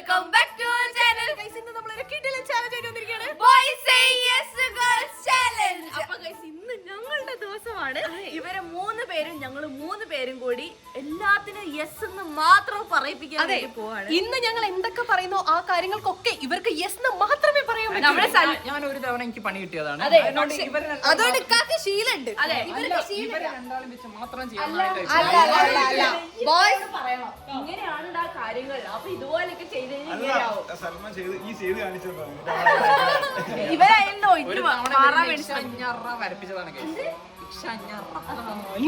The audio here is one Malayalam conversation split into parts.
Welcome back to our channel. Guys ഇന്ന് നമ്മൾ ഒരു കിടിലൻ ചാലഞ്ച് ആയിട്ട് വന്നിരിക്കുകയാണ്. Boys say yes girls challenge. അപ്പോൾ ഗയ്സ് ഇന്ന് ഞങ്ങളുടെ ദിവസമാണ്. ഇവരെ മൂന്ന് പേരും ഞങ്ങൾ മൂന്ന് പേരും കൂടി എല്ലാത്തിനും യെസ് എന്ന് മാത്രം പറയിപ്പിക്കാൻ വേണ്ടി പോവാണ്. ഇന്ന് ഞങ്ങൾ എന്തൊക്കെ പറയുന്നു ആ കാര്യങ്ങൾക്കൊക്കെ ഇവർക്ക് യെസ് എന്ന് മാത്രമേ പറയാൻ പറ്റൂ. ഞാൻ ഒരു തവണ എനിക്ക് പണി കിട്ടിയതാണ്. അതുകൊണ്ട് ഇക്കാക്ക് ശീലമുണ്ട്. ഇവരെ രണ്ടാളും വെച്ച് മാത്രം ചെയ്യാൻ ബോയ്സ് പറയണം ഇങ്ങനെയാണ് ആ കാര്യങ്ങൾ. അപ്പൊ ഇതുപോലൊക്കെ ചെയ്ത് ഇവരായിരുന്നോ വരപ്പിച്ചതാണ്.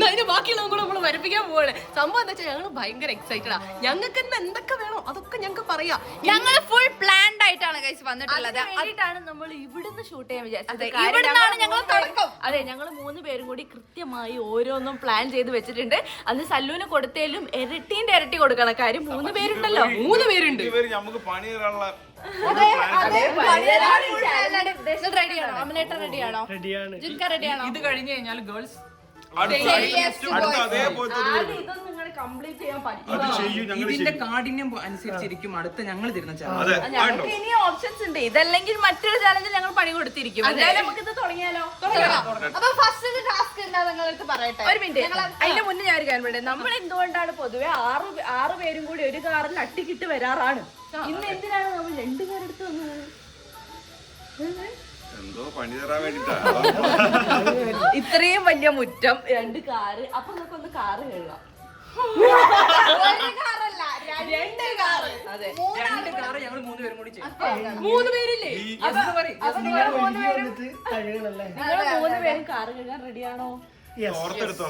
അതിന് ബാക്കിയുള്ള കൂടെ നമ്മൾ വരപ്പിക്കാൻ പോവാണ്. സംഭവം എന്താ വെച്ചാൽ ഞങ്ങൾ ഭയങ്കര എക്സൈറ്റഡാ. ഞങ്ങൾക്ക് ഇന്ന് എന്തൊക്കെ വേണോ അതൊക്കെ ഞങ്ങൾക്ക് പറയാം. ഞങ്ങൾ ഫുൾ പ്ലാൻഡ് ആയിട്ടാണ് ഗൈസ് വന്നിട്ടുള്ളത്. അതിനാണ് നമ്മൾ ഇവിടുന്ന് ഷൂട്ട് ചെയ്യാൻ വിചാരിച്ചത്. ഇവിടുന്നാണ് ഞങ്ങൾ തുടക്കം. അതെ, ഞങ്ങൾ മൂന്ന് പേരും കൂടി കൃത്യമായി ഓരോന്നും പ്ലാൻ ചെയ്ത് വെച്ചിട്ടുണ്ട്. അന്ന് സല്ലൂന് കൊടുത്തേലും ഇരട്ടീന്റെ ഇരട്ടി കൊടുക്കണം. കാര്യം മൂന്ന് പേരുണ്ടല്ലോ, മൂന്ന് പേരുണ്ട്. നമുക്ക് പണി തരാനുള്ള ഇത് കഴിഞ്ഞ് കഴിഞ്ഞാൽ ഗേൾസ് ഇതിന്റെ കാഠിന്യം അനുസരിച്ചിരിക്കും അടുത്ത ഞങ്ങൾ തരുന്ന ചാലഞ്ച്. ഞങ്ങൾക്ക് ഇനി ഓപ്ഷൻസ് ഉണ്ട്. ഇതല്ലെങ്കിൽ മറ്റൊരു ചാലഞ്ചിൽ ഞങ്ങൾ പണി കൊടുത്തിരിക്കും. എന്തായാലും നമുക്ക് ഇത് തുടങ്ങിയാലോ? അപ്പൊ ഫസ്റ്റ് ടാസ്ക് എന്താ നിങ്ങൾക്ക് പറയട്ടെ. ഒരു മിനിറ്റ്, അതിന്റെ മുന്നേ ഞാൻ ഒരു കാര്യം പറയട്ടെ. നമ്മൾ എന്തുകൊണ്ടാണ് പൊതുവെ ആറ് പേരും കൂടി ഒരു കാറിൽ അട്ടിക്കിട്ട് വരാറാണ്. ഇന്ന് എന്തിനാണ് നമ്മൾ രണ്ടുപേരെടുത്ത് വന്നത്? എന്തോ പണി തരാൻ വേണ്ടിട്ടാ. ഇത്രയും വലിയ മുറ്റം, രണ്ട് കാറ്. അപ്പൊ നമുക്കൊന്ന് കാറ് കഴുകാം. രണ്ട് കാറ് ഞങ്ങൾ മൂന്ന് പേരും കൂടി ചെയ്യും. മൂന്ന് പേരില്ലേ? നിങ്ങൾ മൂന്ന് പേരും കാറ് കഴുകാൻ റെഡിയാണോ? ഓർത്തെടുത്തോ?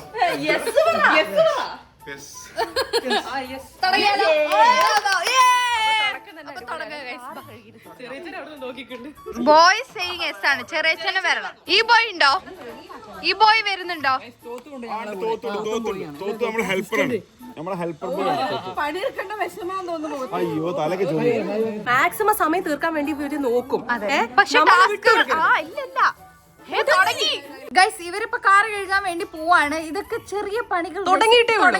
ബോയ്സ് സെയിങ് യെസ് ആണ്. ചെറിയച്ഛനെ വരണം. ഈ ബോയ് ഉണ്ടോ? ഈ ബോയ് വരുന്നുണ്ടോ? അയ്യോ തലക്ക് മാക്സിമം സമയം തീർക്കാൻ വേണ്ടി ഇവര് നോക്കും. പക്ഷെ ഗൈസ് ഇവരിപ്പോ കാറ് കഴുകാൻ വേണ്ടി പോവാണ്. ഇതൊക്കെ ചെറിയ പണികൾ തുടങ്ങിയിട്ടേ ഉള്ളൂ.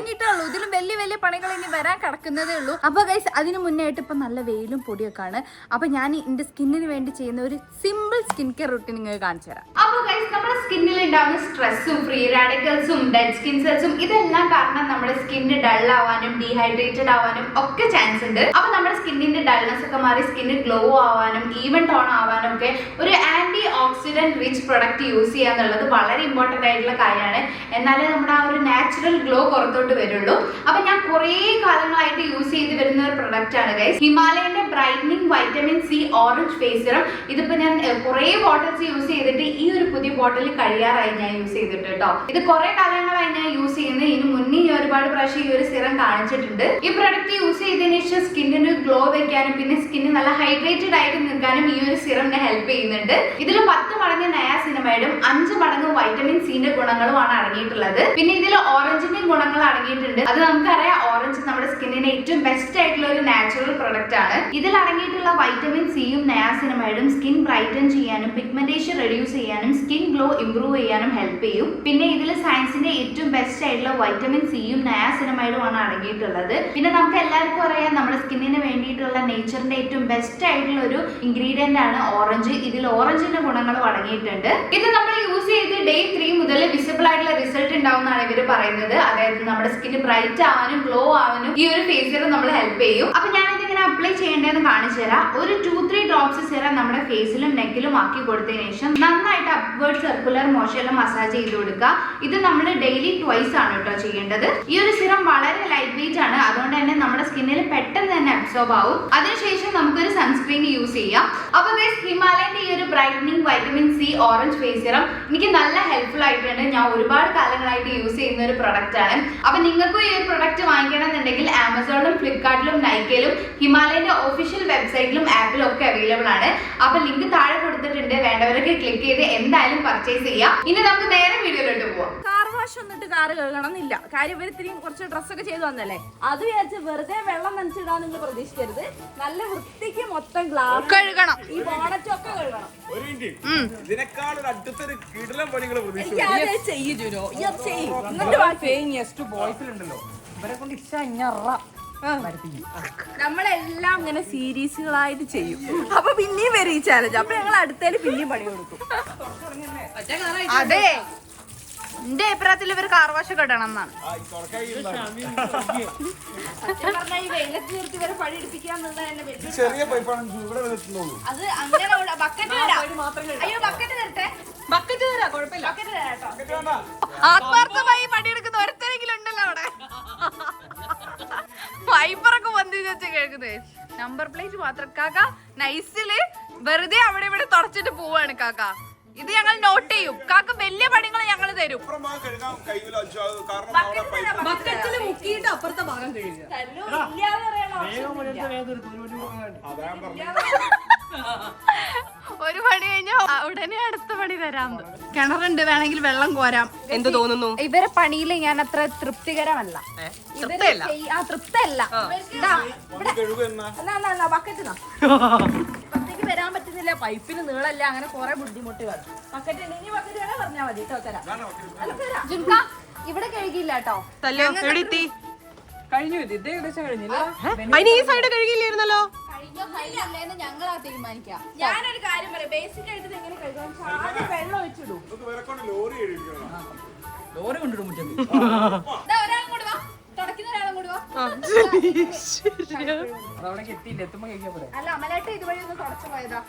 ഇതിലും വലിയ വലിയ പണികൾ ഇനി വരാൻ കിടക്കുന്നതേ ഉള്ളൂ. അപ്പൊ ഗൈസ് അതിന് മുന്നായിട്ട് ഇപ്പൊ നല്ല വെയിലും പൊടിയൊക്കെ ആണ്. അപ്പൊ ഞാൻ എന്റെ സ്കിന്നിന് വേണ്ടി ചെയ്യുന്ന ഒരു സിമ്പിൾ സ്കിൻ കെയർ റുട്ടീൻ നിങ്ങൾക്ക് കാണിച്ചു തരാം. അപ്പൊ ഗൈസ് നമ്മുടെ സ്കിന്നിൽ ഉണ്ടാവുന്ന സ്ട്രെസ്സും ഫ്രീ റാഡിക്കൽസും ഡെഡ് സ്കിൻ സെൽസും ഇതെല്ലാം കാരണം നമ്മുടെ സ്കിന്ന് ഡൾ ആവാനും ഡീഹൈഡ്രേറ്റഡ് ആവാനും ഒക്കെ ചാൻസ് ഉണ്ട്. അപ്പൊ നമ്മുടെ സ്കിന്നിന്റെ ഡൾനെസ് ഒക്കെ മാറി സ്കിന്ന് ഗ്ലോ ആവാനും ഈവൻ ടോൺ ആവാനും ഒക്കെ ഒരു antioxidant rich product use ചെയ്യാന്നുള്ളത് വളരെ ഇമ്പോർട്ടന്റ് ആയിട്ടുള്ള കാര്യമാണ്. എന്നാലേ നമ്മുടെ ആ ഒരു നാച്ചുറൽ ഗ്ലോ പുറത്തോട്ട് വരുള്ളൂ. അപ്പൊ ഞാൻ കുറേ കാലങ്ങളായിട്ട് യൂസ് ചെയ്ത് വരുന്ന ഒരു പ്രൊഡക്റ്റ് ആണ് ഗൈസ്, ഹിമാലയന്റെ brightening vitamin C orange face serum. ഇതിപ്പോ ഞാൻ കുറേ ബോട്ടിൽസ് യൂസ് ചെയ്തിട്ട് ഈ ഒരു പുതിയ ബോട്ടിൽ കഴിയാറായി ഞാൻ യൂസ് ചെയ്തിട്ട് കേട്ടോ. ഇത് കുറെ കാലങ്ങളായി ഞാൻ യൂസ് ചെയ്യുന്നത്. ഇതിന് മുന്നേ ഈ ഒരുപാട് പ്രാവശ്യം ഈ ഒരു സിറം കാണിച്ചിട്ടുണ്ട്. ഈ പ്രൊഡക്റ്റ് യൂസ് ചെയ്തതിനു ശേഷം സ്കിന്നിന് ഗ്ലോ വെക്കാനും പിന്നെ സ്കിന്ന് നല്ല ഹൈഡ്രേറ്റഡ് ആയിട്ട് നിൽക്കാനും ഈ ഒരു സിറം ഹെൽപ്പ് ചെയ്യുന്നുണ്ട്. ഇതിൽ 10 മടങ്ങ് നയാസിനമൈഡും 5 മടങ്ങ് വൈറ്റമിൻ സിന്റെ ഗുണങ്ങളുമാണ് അടങ്ങിയിട്ടുള്ളത്. പിന്നെ ഇതിൽ ഓറഞ്ചിന്റെ ഗുണങ്ങൾ അടങ്ങിയിട്ടുണ്ട്. അത് നമുക്കറിയാം, ഓറഞ്ച് നമ്മുടെ സ്കിന്നിന് ഏറ്റവും ബെസ്റ്റ് ആയിട്ടുള്ള ഒരു നാച്ചുറൽ പ്രൊഡക്റ്റ് ആണ്. ഇതിൽ അടങ്ങിയിട്ടുള്ള വൈറ്റമിൻ സിയും നയാസിനമൈഡും സ്കിൻ ബ്രൈറ്റൻ ചെയ്യാനും പിഗ്മെന്റേഷൻ റെഡ്യൂസ് ചെയ്യാനും സ്കിൻ ഗ്ലോ ഇംപ്രൂവ് ചെയ്യാനും ഹെൽപ്പ് ചെയ്യും. പിന്നെ ഇതിൽ സയൻസിന്റെ ഏറ്റവും ബെസ്റ്റ് ആയിട്ടുള്ള വൈറ്റമിൻ സിയും നയാസിനമൈഡും ആണ് അടങ്ങിയിട്ടുള്ളത്. പിന്നെ നമുക്ക് എല്ലാവർക്കും അറിയാം നമ്മുടെ സ്കിന്നിന് വേണ്ടിയിട്ടുള്ള നേച്ചറിന്റെ ഏറ്റവും ബെസ്റ്റ് ആയിട്ടുള്ള ഒരു ഇൻഗ്രീഡിയന്റ് ആണ് ഓറഞ്ച്. ഇതിൽ ഓറഞ്ചിന്റെ ഗുണങ്ങളും അടങ്ങിയിട്ടുണ്ട്. ഇത് നമ്മൾ യൂസ് ചെയ്ത് ഡേ 3 മുതൽ വിസിബിൾ ആയിട്ടുള്ള റിസൾട്ട് ഉണ്ടാവുന്നതാണ് ഇവര് പറയുന്നത്. അതായത് നമ്മുടെ സ്കിന്ന് ബ്രൈറ്റ് ആവാനും ഗ്ലോ ആവാനും ഈ ഒരു ഫേസ് സിറം നമ്മൾ ഹെൽപ്പ് ചെയ്യും. അപ്പൊ ഞാൻ ഇതിങ്ങനെ അപ്ലൈ ചെയ്യേണ്ടതെന്ന് കാണിച്ചു തരാം. ഒരു 2-3 ഡ്രോപ്സ് സിറം നമ്മുടെ ഫേസിലും നെക്കിലും ആക്കി കൊടുത്തതിന് ശേഷം നന്നായിട്ട് അപ്വേർഡ് സർക്കുലർ മോഷനിൽ മസാജ് ചെയ്ത് കൊടുക്കുക. ഇത് നമ്മൾ ഡെയിലി ട്വൈസ് ആണ് കേട്ടോ ചെയ്യേണ്ടത്. ഈ ഒരു സിറം വളരെ ലൈറ്റ് വെയിറ്റ് ആണ്. അതുകൊണ്ട് തന്നെ നമ്മുടെ സ്കിന്നിൽ പെട്ടെന്ന് തന്നെ അബ്സോർബ് ആവും. അതിനുശേഷം നമുക്കൊരു സൺസ്ക്രീൻ യൂസ് ചെയ്യാം. അപ്പൊ ഹിമാലയന്റെ ഈ ഒരു brightening vitamin C orange face serum എനിക്ക് നല്ല ഹെൽപ്ഫുൾ ആയിട്ടുണ്ട്. ഞാൻ ഒരുപാട് കാലങ്ങളായിട്ട് യൂസ് ചെയ്യുന്ന ഒരു പ്രൊഡക്റ്റ് ആണ്. അപ്പൊ നിങ്ങൾക്കും ഈ ഒരു പ്രൊഡക്റ്റ് വാങ്ങിക്കണം എന്നുണ്ടെങ്കിൽ ആമസോണിലും ഫ്ലിപ്കാർട്ടിലും നൈക്കയിലും ഹിമാലയന്റെ ഒഫീഷ്യൽ വെബ്സൈറ്റിലും ആപ്പിലും ഒക്കെ അവൈലബിൾ ആണ്. അപ്പൊ ലിങ്ക് താഴെ കൊടുത്തിട്ടുണ്ട്. വേണ്ടവരൊക്കെ ക്ലിക്ക് ചെയ്ത് എന്തായാലും പർച്ചേസ് ചെയ്യാം. ഇനി നമുക്ക് നേരെ വീഡിയോയിലോട്ട് പോവാം. കാർ വാഷ് വന്നിട്ട് കാറ് കഴുകണം എന്നില്ല. കാര്യം ഇവർ ഇത്രയും കുറച്ച് ഡ്രസ്സൊക്കെ ചെയ്ത് വന്നല്ലേ, അത് വിചാരിച്ച് വെറുതെ വെള്ളം നനച്ചിടാൻ നിങ്ങൾ പ്രതീക്ഷിക്കരുത്. നല്ല വൃത്തിക്ക് മൊത്തം ഗ്ലാസ് കഴുകണം, ഈ ബോണറ്റ് ഒക്കെ കഴുകണം. ബോയ്സിലുണ്ടല്ലോ ഇവരെ കൊണ്ട് നമ്മളെല്ലാം ഇങ്ങനെ സീരീസുകളായിട്ട് ചെയ്യും. അപ്പൊ പിന്നെയും വരും ഈ ചാലഞ്ച്. അപ്പൊ ഞങ്ങൾ അടുത്തേല് പിന്നെയും പണി കൊടുക്കും. അതെ, എന്റെ അഭിപ്രായത്തിൽ ഇവർ കാർവാശം ഇടണം എന്നാണ്. ഈ വെയിലത്ത് നിർത്തി ഇവരെ പണി എടുപ്പിക്കാന്നുള്ളത് തന്നെ ചെറിയ പൈപ്പാണ് ഇവിടെ എത്തുന്നുള്ളൂ. അത് അങ്ങനെ ബക്കറ്റ് അയ്യോ ബക്കറ്റ് തരട്ടെ. ബക്കറ്റ് തരാം, കുഴപ്പമില്ല. ബക്കറ്റ് തരാട്ടോ. ആത്മാർത്ഥമായി പണിയെടുക്കുന്ന ഒരുത്തരെങ്കിലും ഉണ്ടല്ലോ അവിടെ. ഫൈബറൊക്കെ വന്ന് വെച്ച് കേൾക്കുന്നത്. നമ്പർ പ്ലേറ്റ് മാത്രം കാക്ക നൈസില് വെറുതെ അവിടെ ഇവിടെ തുടച്ചിട്ട് പോവാണ് കാക്ക. ഇത് ഞങ്ങൾ നോട്ട് ചെയ്യും. കാക്ക വലിയ പണികൾ ഞങ്ങൾ തരും. ബക്കറ്റില് മുക്കിയിട്ട് അപ്പുറത്തെ ഭാഗം കഴുകുക. ഒരു പണി കഴിഞ്ഞാൽ ഉടനെ അടുത്ത പണി തരാം. കിണറുണ്ട്, വേണമെങ്കിൽ വെള്ളം കോരാം. എന്ത് തോന്നുന്നു? ഇവരെ പണിയിൽ ഞാൻ അത്ര തൃപ്തികരമല്ല. തൃപ്തല്ല. ബക്കറ്റ് വരാൻ പറ്റുന്നില്ല, പൈപ്പിന് നീളല്ല, അങ്ങനെ കുറെ ബുദ്ധിമുട്ട് വരും. ബക്കറ്റ് ഇനി ബക്കറ്റ് വേണേ പറഞ്ഞാൽ മതി കേട്ടോ. തരാം. ഇവിടെ കഴുകിയില്ല കേട്ടോ. കഴിഞ്ഞു. ഇത് ഏകദേശം കഴിഞ്ഞില്ല. അതിന് ഈ സൈഡ് കഴുകിയില്ലായിരുന്നല്ലോ. ഞങ്ങളാ തീരുമാനിക്കാം. ഞാനൊരു കാര്യം പറയാം, ബേസിക് ആയിട്ട് എങ്ങനെ കഴുകാൻ വെള്ളം ഒഴിച്ചിടും. ലോറി കൊണ്ടിടും മുറ്റത്ത്. ഒരാളും കൂടി വാ, തുടക്കുന്ന ഒരാളും കൂടി വാ. അതവിടെ എത്തിയില്ല, എത്തുമ്പോ കഴിക്കാൻ പറയാം. അല്ല അമലായിട്ട് ഇതുവഴി ഒന്ന് തുടച്ചു പോയതാ.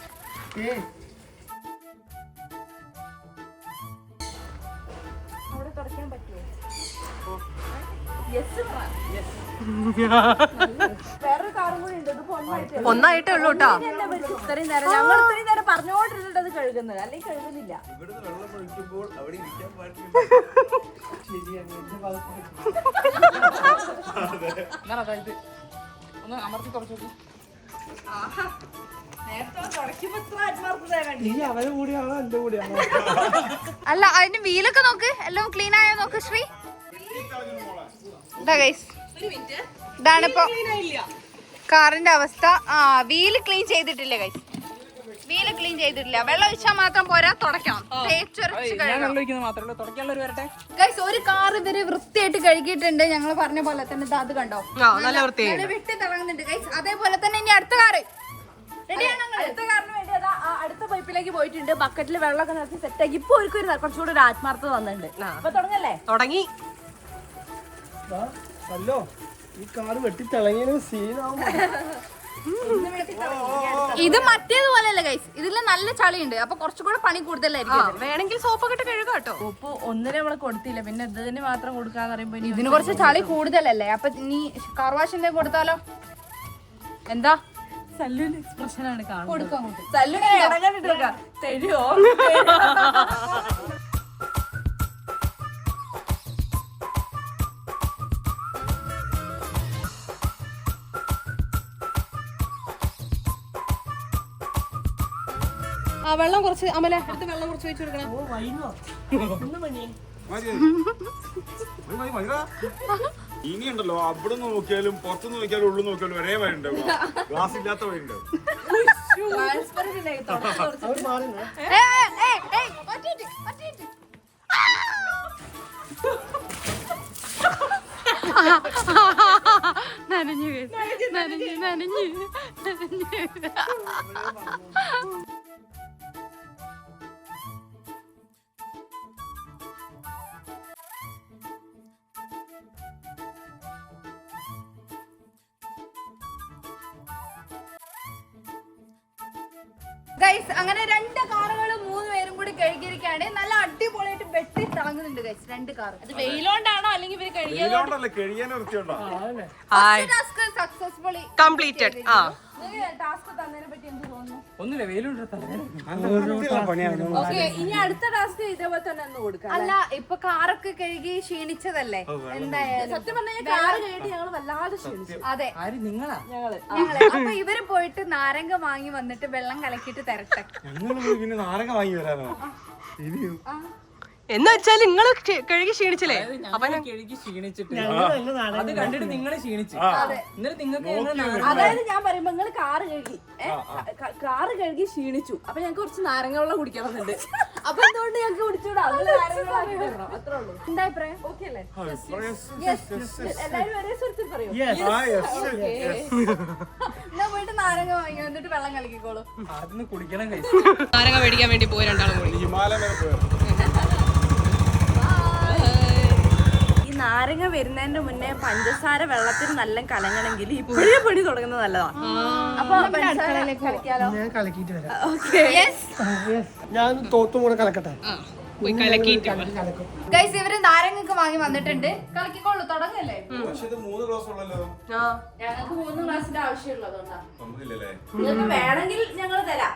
അവിടെ തുടയ്ക്കാൻ പറ്റുമോ? വേറൊരു കാറും കൂടി ഉണ്ട്. ഒന്നായിട്ടേ ഉള്ളൂ കേട്ടോ. ഇത്രയും നേരം ഞങ്ങൾ ഇത്രയും നേരം പറഞ്ഞോണ്ടിരുന്നിട്ട് അത് കഴുകുന്നത്, അല്ലെങ്കിൽ കഴുകുന്നില്ല. ഒന്ന് അമർത്തി തുടച്ചു നോക്കി. അല്ല അതിന് വീലൊക്കെ നോക്ക്, എല്ലാം ക്ലീൻ ആയോ നോക്ക് ശ്രീ. ഇതാണിപ്പോ കാറിന്റെ അവസ്ഥ. വീല് ക്ലീൻ ചെയ്തിട്ടില്ല ഗൈസ്, വീല് ക്ലീൻ ചെയ്തിട്ടില്ല. വെള്ളം ഒഴിച്ചാൽ മാത്രം പോരാ, തുടയ്ക്കണം. ഗൈസ് ഒരു കാർ ഇവര് വൃത്തിയായിട്ട് കഴുകിയിട്ടുണ്ട്. ഞങ്ങൾ പറഞ്ഞ പോലെ തന്നെ അത് കണ്ടോ, നല്ല വൃത്തിയായി വിട്ട് തിളങ്ങുന്നുണ്ട് ഗൈസ്. അതേപോലെ തന്നെ ഇനി അടുത്ത കാറ് അടുത്ത കാറിന് വേണ്ടി അതാ അടുത്ത പൈപ്പിലേക്ക് പോയിട്ടുണ്ട്. ബക്കറ്റിൽ വെള്ളമൊക്കെ നിറച്ച് സെറ്റാക്കി. ഇപ്പൊ ഒരു കുറച്ചുകൂടി ഒരു ആത്മാർത്ഥത വന്നിട്ടുണ്ട്. അപ്പൊ തുടങ്ങല്ലേ? തുടങ്ങി. അല്ലോ ഈ കാറ് വെട്ടി തിളങ്ങിയ സീനാവും. ഇത് മറ്റേതുപോലെയല്ല ഗൈസ്, ഇതില് നല്ല ചളിയുണ്ട്. അപ്പൊ കുറച്ചുകൂടെ പണി കൂടുതലായിരിക്കും. വേണമെങ്കിൽ സോപ്പൊക്കെ ഇട്ട് കഴുകാം കേട്ടോ. ഉപ്പ് ഒന്നിനെ നമ്മള് കൊടുത്തില്ല, പിന്നെ ഇതിന് മാത്രം കൊടുക്കാന്ന് പറയുമ്പോ ഇതിന് കുറച്ച് ചളി കൂടുതലല്ലേ. അപ്പൊ നീ കാർ വാഷ് എന്തെങ്കിലും കൊടുത്താലോ? എന്താ സല്ലുവിന്റെ എക്സ്പ്രഷനാണ് കാണുന്നത്. കൊടുക്കാം അങ്ങോട്ട്. സല്ലുനെ ഇടകണ്ടിട്ട് തരുമോ? ആ വെള്ളം കുറച്ച് അമല അടുത്ത് വെള്ളം കുറച്ച് വെച്ച് കൊടുക്കണം. ഇനിയുണ്ടല്ലോ അവിടെ നിന്ന് നോക്കിയാലും പുറത്തുനിന്ന് നോക്കിയാലും ഉള്ളു നോക്കിയാലും ഒരേ വഴി ഉണ്ടാവും, ഗ്ലാസ് ഇല്ലാത്ത വഴി ഉണ്ടാവും. നനഞ്ഞു നനഞ്ഞു നനഞ്ഞു ഗൈസ്. അങ്ങനെ രണ്ട് കാറുകളും 3 പേരും കൂടി കഴുകിയിരിക്കാണ്. നല്ല അടിപൊളിയായിട്ട് വെട്ടി തിളങ്ങുന്നുണ്ട് ഗൈസ് രണ്ട് കാർ. അത് വെയിലോണ്ടാണോ അല്ലെങ്കിൽ ഇവര് ടാസ്ക് സക്സസ്ഫുള്ളി കംപ്ലീറ്റഡ്. ടാസ്ക് തന്നതിനെ പറ്റി എന്ത് തോന്നുന്നു? ഒന്നുമില്ല, വെയിലുണ്ട്. ഇനി അടുത്ത ടാസ്ക് ഇതേപോലെ തന്നെ ഒന്ന് കൊടുക്കാം. അല്ല ഇപ്പൊ കാറൊക്കെ കഴുകി ക്ഷീണിച്ചതല്ലേ, എന്തായാലും സത്യം പറഞ്ഞാൽ കാറ് കേട്ട് ഞങ്ങൾ വല്ലാതെ ക്ഷണിച്ചു. അതെ ആര് നിങ്ങളാ? ഞങ്ങള് അപ്പൊ ഇവര് പോയിട്ട് നാരങ്ങ വാങ്ങി വന്നിട്ട് വെള്ളം കലക്കിയിട്ട് തരട്ടെ. ഞങ്ങൾ പിന്നെ നാരങ്ങ വാങ്ങി വരാനോ? എന്ന് വെച്ചാൽ നിങ്ങള് കഴുകി ക്ഷീണിച്ചില്ലേ അപ്പൊ കിഴക്ക് ക്ഷീണിച്ചിട്ട് ഞങ്ങൾ നല്ല നാടകം അത് കണ്ടിട്ട് നിങ്ങൾ ക്ഷീണിച്ചു എന്നിട്ട് നിങ്ങൾക്ക് അതായത് ഞാൻ പറയുമ്പോ നിങ്ങള് കാറ് കഴുകി കാറ് കഴുകി ക്ഷീണിച്ചു അപ്പൊ ഞങ്ങൾക്ക് കുറച്ച് നാരങ്ങ വെള്ളം കുടിക്കണമെന്നുണ്ട് അപ്പൊ എന്തുകൊണ്ട് ഞങ്ങൾക്ക് കുടിച്ചൂടാ നാരങ്ങ വെള്ളം ആക്കി തരണം അത്രേ ഉള്ളൂ എന്താ അഭിപ്രായം ഓക്കെ അല്ലേ എല്ലാവരും ഒരേ സ്വരത്തിൽ പറയൂ എന്നാ പോയിട്ട് നാരങ്ങ വാങ്ങി എന്നിട്ട് വെള്ളം കലക്കിക്കോളൂ. അതിന് കുടിക്കണം കഴിച്ചു നാരങ്ങ മേടിക്കാൻ വേണ്ടി പോയി രണ്ടാളും കൂടി ഹിമാലയം വരെ പോയത്. ഈ നാരങ്ങ വരുന്നതിന്റെ മുന്നേ പഞ്ചസാര വെള്ളത്തിൽ നല്ല കലങ്ങണമെങ്കിൽ ഇപ്പോഴേ പണി തുടങ്ങുന്നത് നല്ലതാണ് അപ്പൊ കളിക്കാലോ ഞാൻ കലക്കിയിട്ട് വരാം ഓക്കെ ഞാൻ തോത്തും കൂടെ കലക്കട്ടെ പോയി കലക്കിയിട്ട് കലക്കും ഗൈസ് ഇവര് നാരങ്ങൊക്കെ വാങ്ങി വന്നിട്ടുണ്ട്. കളിക്കോളൂ, തുടങ്ങല്ലേ? പക്ഷേ ഇത് 3 ഗ്ലാസ് ഉള്ളല്ലോ. ഞങ്ങൾക്ക് 3 ഗ്ലാസിന്റെ ആവശ്യമുള്ളതുകൊണ്ടാ ഒന്നുമില്ലല്ലേ? നിങ്ങൾക്ക് വേണമെങ്കിൽ ഞങ്ങൾ തരാം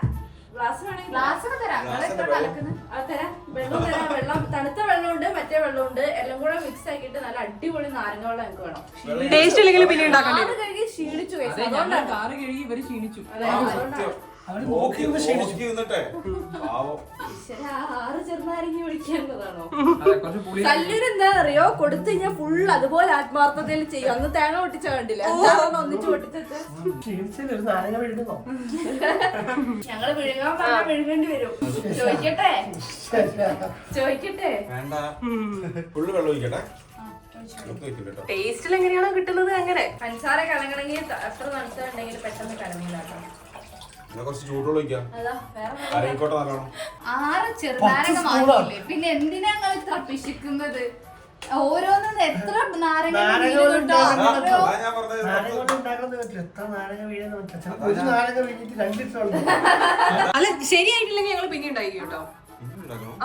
ഗ്ലാസ് വേണമെങ്കിൽ ഗ്ലാസ് ഒക്കെ തരാം. നിങ്ങൾ എത്ര കലക്കുന്നത്? അത് തരാം വെള്ളം തരാം വെള്ളം തണുത്ത വെള്ളമുണ്ട് മറ്റേ വെള്ളമുണ്ട് എല്ലാം കൂടെ മിക്സ് ആക്കിയിട്ട് നല്ല അടിപൊളി നാരങ്ങ വെള്ളം ഞങ്ങൾക്ക് വേണം ടേസ്റ്റ് ഇല്ലെങ്കിൽ പിന്നെ ഉണ്ടാക്കാൻ കഴുകി ക്ഷീണിച്ചു guys. അതുകൊണ്ടാണ് കാറ് കഴുകി ഇവര് ക്ഷീണിച്ചു അതെ, അതുകൊണ്ടാണ്. നോക്കി നിന്നിട്ടെ പാവം. ഈശ്വരാ, 6 ചെറുനാരങ്ങ വിളിക്കേണ്ടതാണോ അതെ, കുറച്ച് പുളി കല്ലൂര് എന്താണെന്നറിയോ കൊടുത്തു കഴിഞ്ഞാൽ ഫുൾ അതുപോലെ ആത്മാർത്ഥതയിൽ ചെയ്യും അന്ന് തേങ്ങ പൊട്ടിച്ച കണ്ടില്ല എന്താണെന്ന് ഒന്നിച്ച് പൊട്ടിച്ചിട്ട് ക്ഷീണിച്ചില്ല ഒരു നാരങ്ങ വീഴുന്നോ ഞങ്ങള് വിഴുങ്ങാൻ പറഞ്ഞാൽ വിഴുങ്ങേണ്ടി വരും ചോദിക്കട്ടെ ചോദിക്കട്ടെ വേണ്ട ഫുള്ള് വെള്ളം ഒഴിക്കട്ടെ. എടുത്ത് വെക്കില്ല കേട്ടോ. ടേസ്റ്റിൽ എങ്ങനെയാണോ കിട്ടുന്നത് അങ്ങനെ പഞ്ചസാര കലങ്ങണമെങ്കിൽ എത്ര തണുത്തുണ്ടെങ്കിൽ പെട്ടെന്ന് കലങ്ങില്ലാട്ടോ എന്നാ കുറച്ച് ചൂടുവെള്ളം ഒഴിക്കാം. അതാ വേറെ അരയിക്കോട്ടെ നല്ലോണം. 6 ചെറുനാരങ്ങ വാങ്ങിയില്ലേ, പിന്നെ എന്തിനാ നിങ്ങൾ ഇത്ര പിശിക്കുന്നത്? ഓരോന്നും എത്ര നാരങ്ങ നാരങ്ങ വീഴുന്നുണ്ടോ? അതാ ഓരോ ഞാൻ പറഞ്ഞത്. നാരങ്ങ കൊണ്ട് ഉണ്ടാക്കുന്നത് പറ്റില്ല എത്ര നാരങ്ങ വീഴുന്ന പറ്റില്ല ചിലപ്പോൾ ഒരു നാരങ്ങ വീണിട്ട് 2 ലിറ്റർ ഉണ്ട് അല്ല ശരിയായിട്ടില്ലെങ്കിൽ ഞങ്ങൾ പിന്നെ ഉണ്ടാക്കി കേട്ടോ ഇനി ഉണ്ടാക്കണം.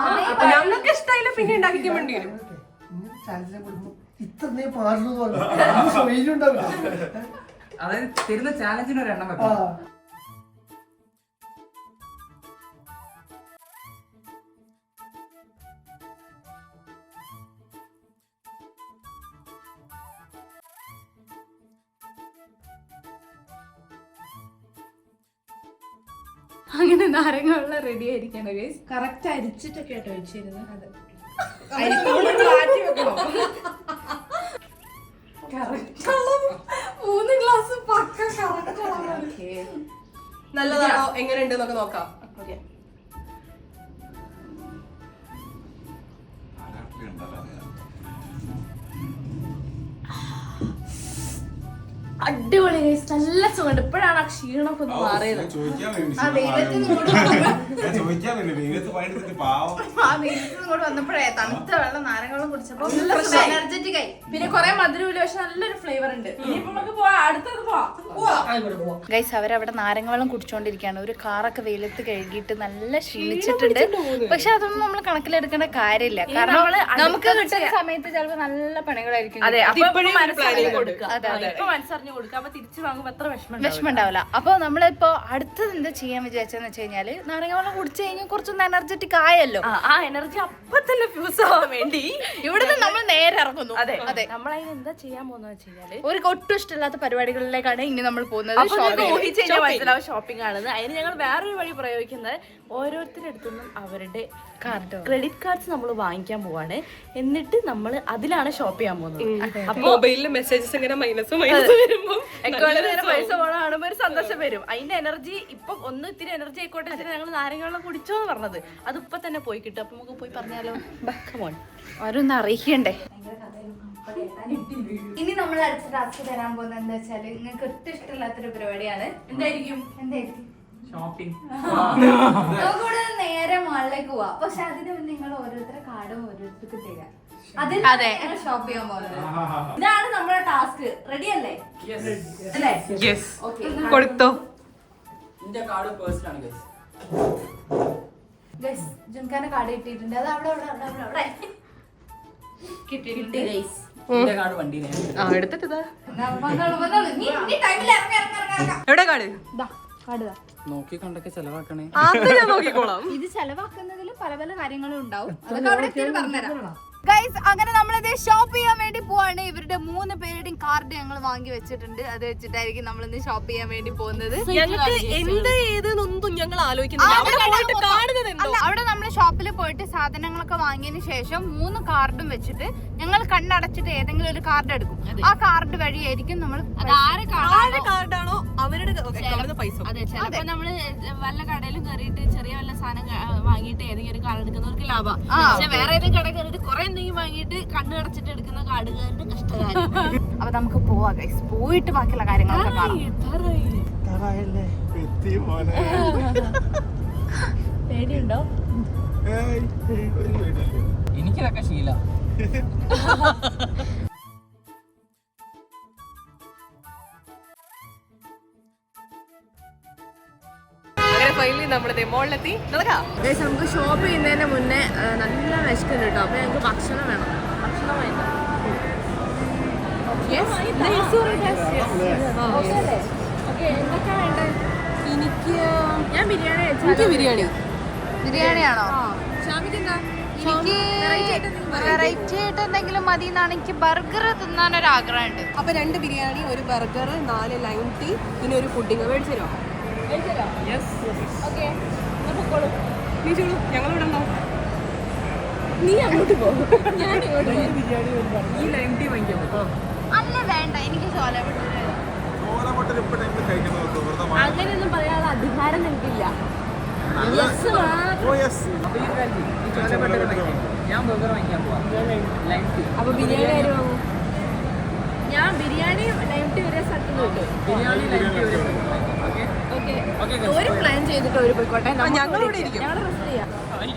ഞങ്ങൾക്ക് ഇഷ്ടമായില്ല പിന്നെ ഉണ്ടാക്കിക്കാൻ വേണ്ടി വരും ചാൻസിനെ കൊടുക്കുമ്പോൾ ഇത്ര നീ പാടുന്നു പറഞ്ഞു വെയിലുണ്ടാവില്ല അതായത് തരുന്ന ചാലഞ്ചിന് ഒരു എണ്ണം ആ വെക്കണം അങ്ങനെ നാരങ്ങ വെള്ളം റെഡി ആയിരിക്കണം ഗൈസ്. കറക്റ്റ് അരിച്ചിട്ടൊക്കെ ആട്ടോ വെച്ചിരുന്നത് അതെ മാറ്റി വെക്കണം. 3 ഗ്ലാസ് പക്ക കറക്റ്റ് അളവാണ്. നല്ലതാണോ എങ്ങനെയുണ്ട് എന്നൊക്കെ നോക്കാം ഓക്കെ അടിപൊളി guys. നല്ല സുഖമുണ്ട് ഇപ്പോഴാണ് ആ ക്ഷീണമൊക്കെ ഒന്ന് മാറിയത് ഞാൻ ചോദിക്കാൻ വേണ്ടി ആ വെയിലത്ത് നിന്ന് ഇങ്ങോട്ട് ഞാൻ ചോദിക്കാൻ വേണ്ടി വെയിലത്ത് പണിയെടുത്തിട്ട് പാവം. ആ വെയിലത്ത് നിന്ന് ഇങ്ങോട്ട് വന്നപ്പോഴേ തണുത്ത വെള്ളം നാരങ്ങ വെള്ളം കുടിച്ചപ്പോ എനർജറ്റിക് ആയി. പിന്നെ കുറെ മധുരമില്ല പക്ഷെ നല്ലൊരു ഫ്ലേവർ ഉണ്ട് ഇനിയിപ്പോ നമുക്ക് പോവാം അടുത്തത് പോവാം ആയിക്കോട്ടെ പോവാം ഗൈസ് അവരവിടെ നാരങ്ങ വെള്ളം കുടിച്ചോണ്ടിരിക്കുകയാണ്. ഒരു കാറൊക്കെ വെയിലത്ത് കഴുകിയിട്ട് നല്ല ക്ഷീണിച്ചിട്ടുണ്ട്. പക്ഷെ അതൊന്നും നമ്മൾ കണക്കിലെടുക്കേണ്ട കാര്യമില്ല. കാരണം നമുക്ക് കിട്ടുന്ന സമയത്ത് ചിലപ്പോൾ നല്ല പണികളായിരിക്കും. അതെ കിട്ടുക. അപ്പൊ മനസ്സറിഞ്ഞ് കൊടുക്കുക അതെ, അതെ. ഇപ്പൊ മനസ്സറിഞ്ഞ് കൊടുക്കുക അപ്പൊ തിരിച്ചു വാങ്ങുമ്പോ എത്ര വിഷമം വിഷമം ഉണ്ടാവില്ല. അപ്പൊ നമ്മളിപ്പോ അടുത്തത് എന്താ ചെയ്യാൻ വിചാരിച്ചെന്ന് വെച്ച് കഴിഞ്ഞാല് നാരങ്ങ വെള്ളം കുടിച്ചു കഴിഞ്ഞാൽ കുറച്ചൊന്ന് എനർജറ്റിക് ആയല്ലോ. ആ എനർജി അപ്പൊ തന്നെ ഫ്യൂസ് ആവാൻ വേണ്ടി ഇവിടുന്ന് നമ്മൾ നേരെ ഇറങ്ങുന്നു. അതെ അതെ. നമ്മളതിന് എന്താ ചെയ്യാൻ പോകുന്നത് വെച്ച് കഴിഞ്ഞാല് ഒരു ഒട്ടും ഇഷ്ടമില്ലാത്ത പരിപാടികളിലേക്കാണ് ഇനി നമ്മൾ പോകുന്നത്. അപ്പൊ നിങ്ങൾക്ക് ഊഹിച്ച് കഴിഞ്ഞാൽ മനസ്സിലാവും ഷോപ്പിംഗ് ആണെന്ന്. അതിന് ഞങ്ങൾ വേറൊരു വഴി പ്രയോഗിക്കുന്നത് ഓരോരുത്തരുടെ അടുത്തുനിന്നും അവരുടെ ക്രെഡിറ്റ് കാർഡ്സ് നമ്മൾ വാങ്ങിക്കാൻ പോവാണ്. എന്നിട്ട് നമ്മൾ അതിലാണ് ഷോപ്പ് ചെയ്യാൻ പോകുന്നത്. അപ്പൊ മൊബൈലിൽ മെസ്സേജസ് ഇങ്ങനെ മൈനസ് വരുമ്പോൾ അക്കൗണ്ടിൽ പൈസ പോകണം കാണുമ്പോൾ ഒരു സന്തോഷം വരും. അതിന്റെ എനർജി ഇപ്പൊ ഒന്ന് ഇത്തിരി എനർജി ആയിക്കോട്ടെ ഞങ്ങൾ നാരങ്ങ വെള്ളം കുടിച്ചോന്ന് പറഞ്ഞത് അത് ഇപ്പൊ തന്നെ പോയി കിട്ടും. അപ്പൊ നമുക്ക് പോയി പറഞ്ഞാലോ കമോൺ ഓരോന്ന് അറിയിക്കണ്ടേ. ഇനി നമ്മൾ അടുത്ത ടാസ്ക് തരാൻ പോകുന്നത് എന്താ വെച്ചാല് നിങ്ങൾക്ക് ഒട്ടും ഇഷ്ടമില്ലാത്തൊരു പരിപാടിയാണ്. എന്തായിരിക്കും ഷോപ്പിംഗ് നമുക്കിവിടെ നേരെ മാളിലേക്ക് പോവാം. പക്ഷെ അതിന് മുന്നേ നിങ്ങൾ ഓരോരുത്തരുടെ കാർഡും ഓരോരുത്തർക്ക് തരാം. അതിൽ ഷോപ്പ് ചെയ്യാൻ പോകുന്നത്. ഇതാണ് നമ്മുടെ ടാസ്ക്. റെഡി അല്ലേ അല്ലേ യെസ് ഓക്കെ കൊടുത്തോ എന്റെ കാർഡ് പേഴ്സണൽ ആണ് ഗൈസ് ഗൈസ് ജുൻഖാന്റെ കാർഡ് കിട്ടിയിട്ടുണ്ട്. അത് അവിടെ അവിടെ അവിടെ അവിടെ കിട്ടി ഗൈസ് എന്റെ കാർഡ് വണ്ടിയിലാണ് ആ എടുത്തിട്ട് വന്നോളൂ വന്നോളൂ. നീ ടൈമിൽ ഇറങ്ങി ഇറങ്ങി ഇറങ്ങി. എവിടെ കാട് കാർഡ് നോക്കി കണ്ടൊക്കെ ചെലവാക്കണേ അത് ഞാൻ നോക്കിക്കോളാം ഇത് ചെലവാക്കുന്നതിൽ പല പല കാര്യങ്ങളും ഉണ്ടാവും. അതൊക്കെ അവിടെ എത്തിയിട്ട് പറഞ്ഞുതരാം. ഗൈസ് അങ്ങനെ നമ്മളിത് ഷോപ്പ് ചെയ്യാൻ വേണ്ടി പോവാണ്. ഇവരുടെ 3 പേരുടെയും കാർഡ് ഞങ്ങൾ വാങ്ങി വെച്ചിട്ടുണ്ട്. അത് വെച്ചിട്ടായിരിക്കും നമ്മൾ ഇന്ന് ഷോപ്പ് ചെയ്യാൻ വേണ്ടി പോകുന്നത്. ഞങ്ങൾക്ക് എന്ത് ഏതെന്നൊന്നും ഞങ്ങൾ ആലോചിക്കുന്നില്ല. അവിടെ നമ്മൾ ഷോപ്പിൽ പോയിട്ട് സാധനങ്ങളൊക്കെ വാങ്ങിയതിന് ശേഷം 3 കാർഡും വെച്ചിട്ട് ഞങ്ങൾ കണ്ണടച്ചിട്ട് ഏതെങ്കിലും ഒരു കാർഡ് എടുക്കും. ആ കാർഡ് വഴിയായിരിക്കും നമ്മൾ കാർഡാണോ അവരുടെ പൈസ. അതെ, ചിലപ്പോ നമ്മള് വല്ല കടയിലും കയറിയിട്ട് ചെറിയ വല്ല സാധനം വാങ്ങിയിട്ട് ഏതെങ്കിലും ഒരു കാർഡ് എടുക്കുന്നവർക്ക് ലാഭം. പക്ഷെ വേറെ ഏതെങ്കിലും കട കയറിയിട്ട് കുറെ എന്തെങ്കിലും വാങ്ങിയിട്ട് കണ്ണു അടച്ചിട്ട് എടുക്കുന്ന കാർഡുകാരുടെ കഷ്ടകാലം. അപ്പൊ നമുക്ക് പോവാ ഗൈസ്. പോയിട്ട് ബാക്കിയുള്ള കാര്യങ്ങളൊക്കെ കാണാം. പേടിയുണ്ടോ? എനിക്കിതൊക്കെ ശീല. അങ്ങനെ ഫൈനലി നമ്മളിത് മോളിലെത്തി. നടക്കാം. നമുക്ക് ഷോപ്പ് ചെയ്യുന്നതിന് മുന്നേ നല്ല വിശക്കുണ്ട് കേട്ടോ. അപ്പൊ ഞങ്ങൾക്ക് ഭക്ഷണം വേണം. ഭക്ഷണം വേണ്ട. എനിക്ക് ഞാൻ ബിരിയാണി ബിരിയാണിയാണോ? ഷാമിക്കെന്താ? എനിക്ക് വെറൈറ്റി ആയിട്ട് എന്തെങ്കിലും മതി എന്നാണ്. എനിക്ക് ബർഗർ തിന്നാൻ ഒരു ആഗ്രഹമുണ്ട്. അപ്പൊ 2 ബിരിയാണി, 1 ബർഗർ, 4 ലൈം ടീ, പിന്നെ ഒരു പുഡിംഗ് മേടിച്ചു തരുമോ? നീ ചോളൂ, ഞങ്ങളിവിടെ ഉണ്ടാവും. നീ അങ്ങോട്ട് പോകും, ഞാൻ ഇങ്ങോട്ട് പോകും. ഈ ലൈം ടീ വാങ്ങിക്കാൻ പറ്റും. അല്ല വേണ്ട, എനിക്ക് ചോല അങ്ങനെയൊന്നും പറയാനുള്ള അധികാരം നിനക്കില്ല. ഞാൻ ബർഗർ വാങ്ങിക്കാൻ പോവാം. Lime tea. അപ്പൊ ബിരിയാണി ആര് വാങ്ങും? ഞാൻ ബിരിയാണി ലൈം ടീ ഒരേ സ്ഥലത്ത് കിട്ടും. ബിരിയാണി ലൈം ടീ ഒരു പ്ലാൻ ചെയ്തിട്ട് ഒരു പോയിക്കോട്ടെ. ഞങ്ങളിവിടെ ഇരിക്കും. ഞങ്ങൾ റെസ്റ്റ് ചെയ്യാം.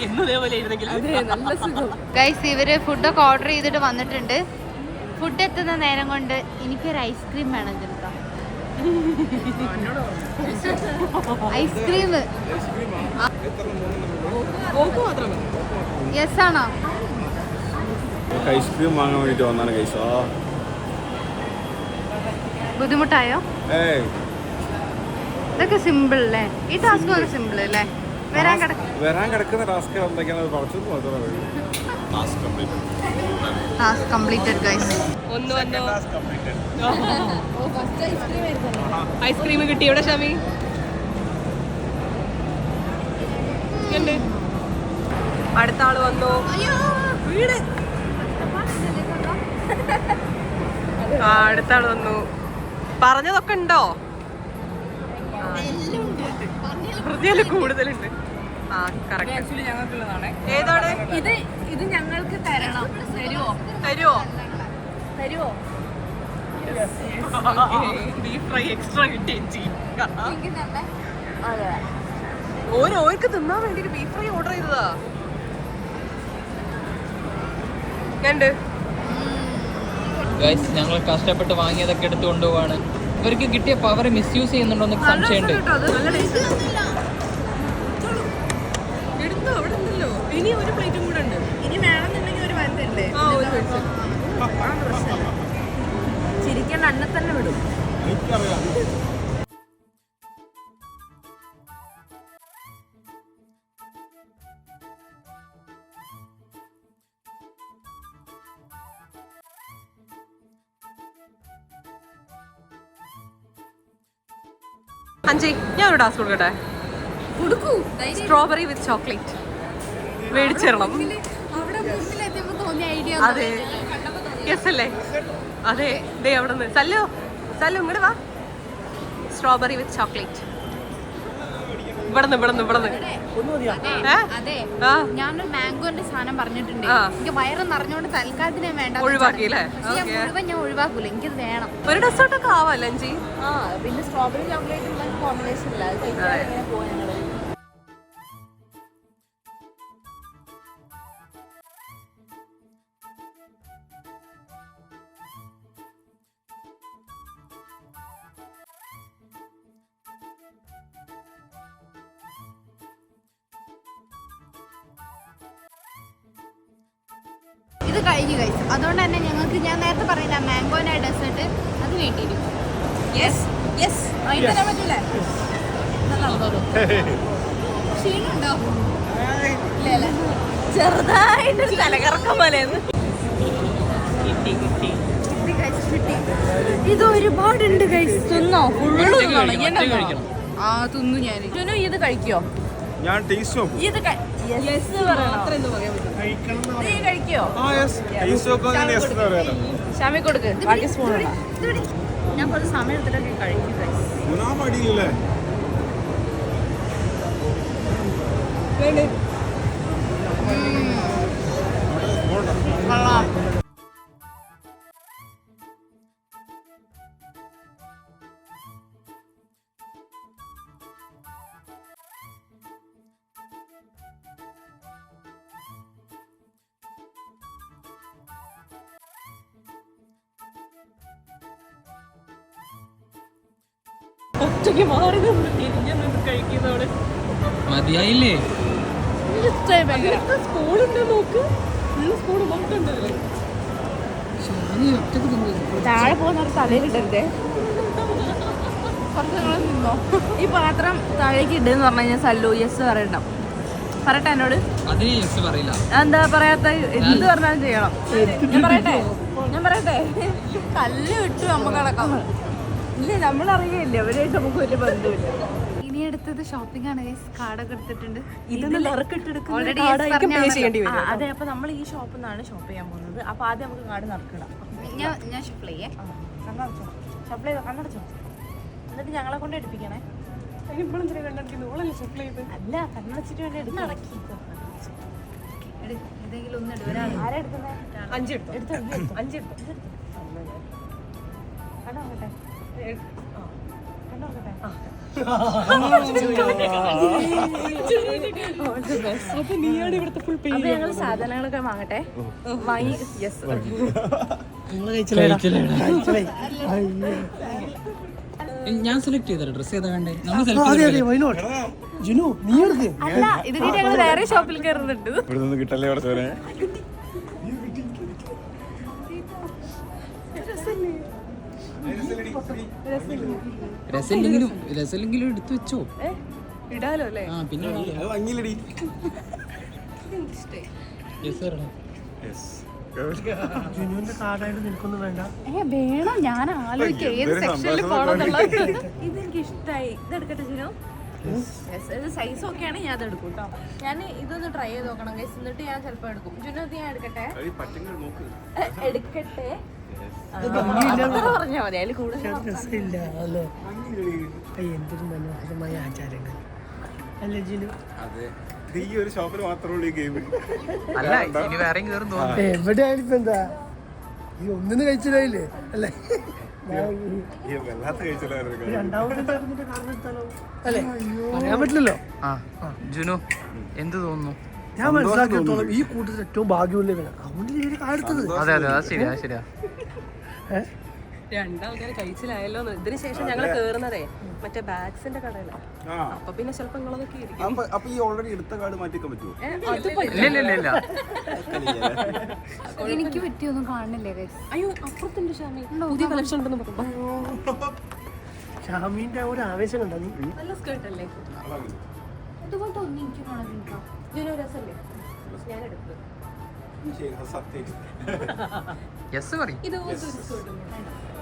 എന്നും ഇതേപോലെ ഇരുന്നെങ്കിൽ നല്ല സുഖം. ഗൈസ് ഇവര് ഫുഡൊക്കെ ഓർഡർ ചെയ്തിട്ട് വന്നിട്ടുണ്ട്. ഫുഡ് എത്തുന്ന നേരം കൊണ്ട് എനിക്കൊരു ഐസ്ക്രീം വേണം ചെറുക്കാം. ഐസ്ക്രീം യെസ് ആണോ? ഐസ്ക്രീം വാങ്ങാൻ വേണ്ടിട്ട് വന്നാണ് കൈസാ. ബുദ്ധിമുട്ടായോ? ഇതൊക്കെ സിമ്പിൾ അല്ലേ? ഈ ടാസ്ക് വളരെ സിമ്പിൾ അല്ലേ? വരാൻ കിടക്കുന്ന ടാസ്ക് എന്തൊക്കെയാണ് ടാസ്ക് കംപ്ലീറ്റഡ് ഗൈസ്. ഒന്ന് വന്നോ? ഐസ്ക്രീം കിട്ടി. എവിടെ ഷാമി? അടുത്ത ആള് വന്നു. വീട്. അടുത്ത ആള് വന്നു. പറഞ്ഞതൊക്കെ ഉണ്ടോ? ഹൃദയം കൂടുതലുണ്ട്. ആ കറക്റ്റ്. ആക്ച്വലി ഞങ്ങൾക്കുള്ളതാണ്. ഏതാണ് ഇത് ഞങ്ങൾക്ക് തരണം. തരുമോ? ബീഫ് ഫ്രൈ എക്സ്ട്രാ കിട്ടി. ഓർക്ക് തിന്നാൻ വേണ്ടി ബീഫ് ഫ്രൈ ഓർഡർ ചെയ്തതാ. ഞങ്ങൾ കഷ്ടപ്പെട്ട് വാങ്ങിയതൊക്കെ എടുത്തു കൊണ്ടുപോവാണ്. ഇവർക്ക് കിട്ടിയ പവർ മിസ്യൂസ് ചെയ്യുന്നുണ്ടോ എന്ന് സംശയമുണ്ട്. എടുത്തോ, അവിടെ ഉണ്ടല്ലോ. ഇനി ഒരു പ്ലേറ്റും കൂടെ ഉണ്ട്. ഇനി വേണമെന്നുണ്ടെങ്കിൽ ഒരു വലുതല്ലേ? ചിരിക്കേണ്ട അന്നെ തന്നെ വിടും. എനിക്കറിയാം. അഞ്ചി, ഞാൻ ഒരു ടാസ്ക് കൊടുക്കട്ടെ? സ്ട്രോബെറി വിത്ത് ചോക്ലേറ്റ് മേടിച്ചിരണം. അതെ, യെസ് അല്ലേ? അതെ, ദേ അവിടെ നിന്ന്. സല്ലു ഇങ്ങോട്ട് വാ. സ്ട്രോബെറി വിത്ത് ചോക്ലേറ്റ്. ഇവിടുന്ന് ഞാനൊരു മാംഗോന്റെ സാധനം പറഞ്ഞിട്ടുണ്ട്. എനിക്ക് വയറ് നിറഞ്ഞോണ്ട് തൽക്കാലത്തിന് വേണ്ട. ഒഴിവാക്കിയില്ലേ? മുഴുവൻ ഞാൻ ഒഴിവാക്കൂല, എനിക്കത് വേണം. ഒരു ഡെസേർട്ടൊക്കെ ആവാം ലഞ്ചി. പിന്നെ സ്ട്രോബെറി ചോക്ലേറ്റ് കോമ്പിനേഷൻ ഇല്ല. അത് കഴിക്കാൻ എങ്ങനെ പോവാ ഞങ്ങള്? ഇത് കഴിഞ്ഞു കഴിച്ചു. അതുകൊണ്ട് തന്നെ ഞങ്ങൾക്ക് ഞാൻ നേരത്തെ പറയുന്ന മാംഗോന്റെ ഡെസേർട്ട് അത് വേണ്ടിയിരിക്കും. പറ്റൂലേ? ക്ഷീണുണ്ടോ? ചെറുതായിട്ടൊരു തലകറക്കം പോലെയെന്ന്. ഇത് ഒരുപാടുണ്ട് ഗൈസ്. തിന്നോ? ഫുള്ള് കഴിക്കണം. ആ തിന്നു ഞാൻ. ജുനു ഇത് കഴിക്കോ? ഞാൻ ടേസ്റ്റ് നോക്കും. ഇത് കഴിക്കോ? ടേസ്റ്റ് നോക്കാൻ ഷാമി കൊടുക്ക്, ബാക്കി സ്പൂൺ ഞാൻ കുറച്ച് സമയം എടുത്തിട്ടൊക്കെ കഴിക്കും ഗൈസ്. ഗുണാ മടിയില്ലേ? ഒറ്റയ്ക്ക് മാറി നിന്ന് തിരിഞ്ഞു നിന്ന് കഴിക്കുന്നവള് മതിയായില്ലേ? സ്പൂണുണ്ട് നോക്ക്, സ്പൂൺ മൊത്തണ്ടല്ലേ. താഴെ പോകുന്ന തലയിലിട്ടേ. ഈ പാത്രം താഴേക്ക് ഇട്ടെന്ന് പറഞ്ഞു കഴിഞ്ഞാൽ സല്ലു യെസ് പറയണം. പറയട്ടെ എന്നോട്? അതിന് യെസ് പറയില്ല. എന്താ പറയാത്ത? എന്ത് പറഞ്ഞാലും ചെയ്യണം. ഞാൻ പറയട്ടെ കല്ല് വിട്ടു നമുക്ക് കടക്കാം. ഇല്ല നമ്മളറിയില്ല, അവരായിട്ട് നമുക്ക് വലിയ ബന്ധമില്ല. ഇനി എടുത്തത് ഷോപ്പിംഗ് ആണ് ഗൈസ്. കാർഡൊക്കെ എടുത്തിട്ടുണ്ട്. ഓൾറെഡി അതെ. അപ്പൊ നമ്മൾ ഈ ഷോപ്പിൽ നിന്നാണ് ഷോപ്പ് ചെയ്യാൻ പോകുന്നത്. അപ്പൊ ആദ്യം നമുക്ക് കാർഡ് നറുക്കിടാം. ഞാൻ ഷഫിൾ ചെയ്യേ. കണ്ണടച്ചോ, ഷഫിൾ ചെയ്തോ, കണ്ണടച്ചോ. എന്നിട്ട് ഞങ്ങളെ കൊണ്ട് എടുപ്പിക്കണേ. ഇപ്പോഴും അല്ല, കണ്ണടച്ചിട്ട് വേണ്ടി എടുക്കാം. ഏതെങ്കിലും ഒന്ന് ഇടും. ഒരാൾ ആരാ എടുക്കുന്നത്? 5 എടുത്തു. 5 എടുത്തു. കണ്ണോക്കട്ടെ. കണ്ണോക്കട്ടെ. അപ്പൊ ഞങ്ങൾ സാധനങ്ങളൊക്കെ വാങ്ങട്ടെ. വാങ്ങി യെസ്. ഞാൻ സെലക്ട് ചെയ്ത ഡ്രസ് ഏതാ വേണ്ടേ? ജിനു നീ എടുക്ക്. അല്ല, ഇത് ഞങ്ങൾ വേറെ ഷോപ്പിൽ കയറുന്നുണ്ട്. ഇവിടെ നിന്ന് കിട്ടല്ലേ അവിടെ ചോരെ? രസമില്ലെങ്കിലും എടുത്തു വെച്ചോ. ഇടാലോ അല്ലേ? ആ പിന്നെ അത് ഭംഗിയില്ലടി. യെസ് പറയണം. ജിനുവിന്റെ കാർഡായിട്ട് നിൽക്കൊന്നും വേണ്ട. വേണം. ഞാൻ ആലോചിക്കാം ഏത് ഇതൊരു സെക്ഷനിൽ സന്തോഷം പോകണമെന്നുള്ളത്. ഇതെനിക്ക് ഇഷ്ടമായി. ഇതെടുക്കട്ടെ ജിനു? ഇത് സൈസ് ഒക്കെ ആണ്. ഞാൻ അതെടുക്കും കേട്ടോ. ഞാൻ ഇതൊന്ന് ട്രൈ ചെയ്ത് നോക്കണം ഗൈസ്. എന്നിട്ട് ഞാൻ ചിലപ്പോൾ എടുക്കും. ജിനു ഇത് ഞാൻ എടുക്കട്ടെ? എടുക്കട്ടെ പറഞ്ഞാൽ മതി. അതിൽ കൂടുതൽ രസമില്ല അല്ലോ. എന്തൊരു മനോഹരമായ ആചാരങ്ങൾ അല്ലേ ജിനു? അതെ, ഈ ഒരു ഷോപ്പിൽ മാത്രമേ ഉള്ളൂ ഈ ഗെയിം. അല്ല, ഇനി വേറെയും കയറും തോന്നുന്നു. എവിടെയാണ് ഇപ്പൊ എന്താ ഈ ഒന്നിന് കഴിച്ചില്ലായില്ലേ അല്ലേ? വല്ലാത്ത കഴിച്ചില്ലായിരുന്നു. രണ്ടാമത്തെ കാർഡ് എടുത്താലോ? അല്ലേ, പറയാൻ പറ്റില്ലല്ലോ. ആ ജുനു എന്ത് തോന്നുന്നു? ഞാൻ മനസ്സിലാക്കിയിടത്തോളം ഈ കൂട്ടത്തിൽ ഏറ്റവും ഭാഗ്യമുള്ളവനാണ്. അതുകൊണ്ട് കാർഡ് എടുത്തത്. അതെ അതെ, അത് ശരിയാ ശരിയാ. രണ്ടാൾക്കാർ കഴിച്ചിലായല്ലോ. ഇതിന് ശേഷം ഞങ്ങൾ കേറുന്നതേ മറ്റേ ബാഗ്സിന്റെ കടയിലാണ്. അപ്പൊ പിന്നെ ചിലപ്പോ നിങ്ങളതൊക്കെ ഇരിക്കും. അപ്പൊ ഈ ഓൾറെഡി എടുത്ത കാർഡ് മാറ്റിക്കാൻ പറ്റുമോ? ഇല്ല എനിക്ക് പറ്റിയൊന്നും കാണുന്നില്ലേ ഗൈസ്? അയ്യോ, അപ്പുറത്തുണ്ട് ഷാമി, പുതിയ കളക്ഷൻ ഉണ്ടെന്ന് പറഞ്ഞു. ഷാമീന്റെ ഒരു ആവേശം കണ്ടോ നീ? നല്ല സ്കേർട്ട് അല്ലേ? ഇതുപോലത്തെ ഒന്നും എനിക്ക് കാണുന്നില്ല. ഇതൊരു രസമല്ലേ? ഞാൻ എടുത്തു. യെസ് പറയും.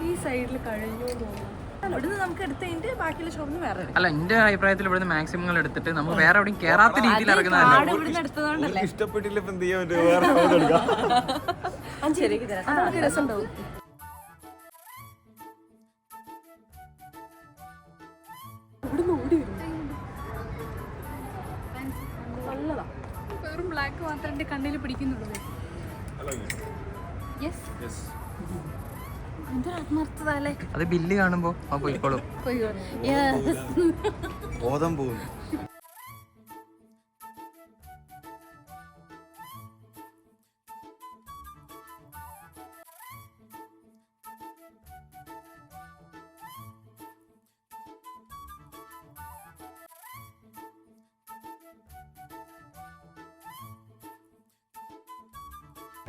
ഈ സൈഡിൽ കഴിഞ്ഞു തോന്നുന്നു. ഇവിടുന്ന് നമുക്ക് എടുത്തതിന്റെ ബാക്കിയുള്ള ഷോപ്പിൽ വേറെ എടുക്കാം. അല്ല, എന്റെ അഭിപ്രായത്തിൽ ഇവിടുന്ന് മാക്സിമം എടുത്തിട്ട് നമുക്ക് വേറെ എവിടെയും കേറാത്ത രീതിയിൽ ഇറങ്ങുന്നതല്ല. ഇവിടുന്ന് എടുത്തതുകൊണ്ടല്ലേ? ഇഷ്ടപ്പെട്ടില്ല ഇപ്പൊ എന്ത് ചെയ്യാൻ പറ്റും? വേറെ ഷോപ്പ് എടുക്കാം. 5 രൂപയ്ക്ക് തരാം. നമുക്ക് രസം ഉണ്ടാവും. ഇവിടുന്ന് ഓടി വരും. നല്ലതാ. വെറും ബ്ലാക്ക് മാത്രം എന്റെ കണ്ണിൽ പിടിക്കുന്നുള്ളൂ. എന്തൊരു ആത്മാർത്ഥതല്ലേ. അത് ബില്ല് കാണുമ്പോ ആ പോയിക്കോളും. ബോധം പോകും.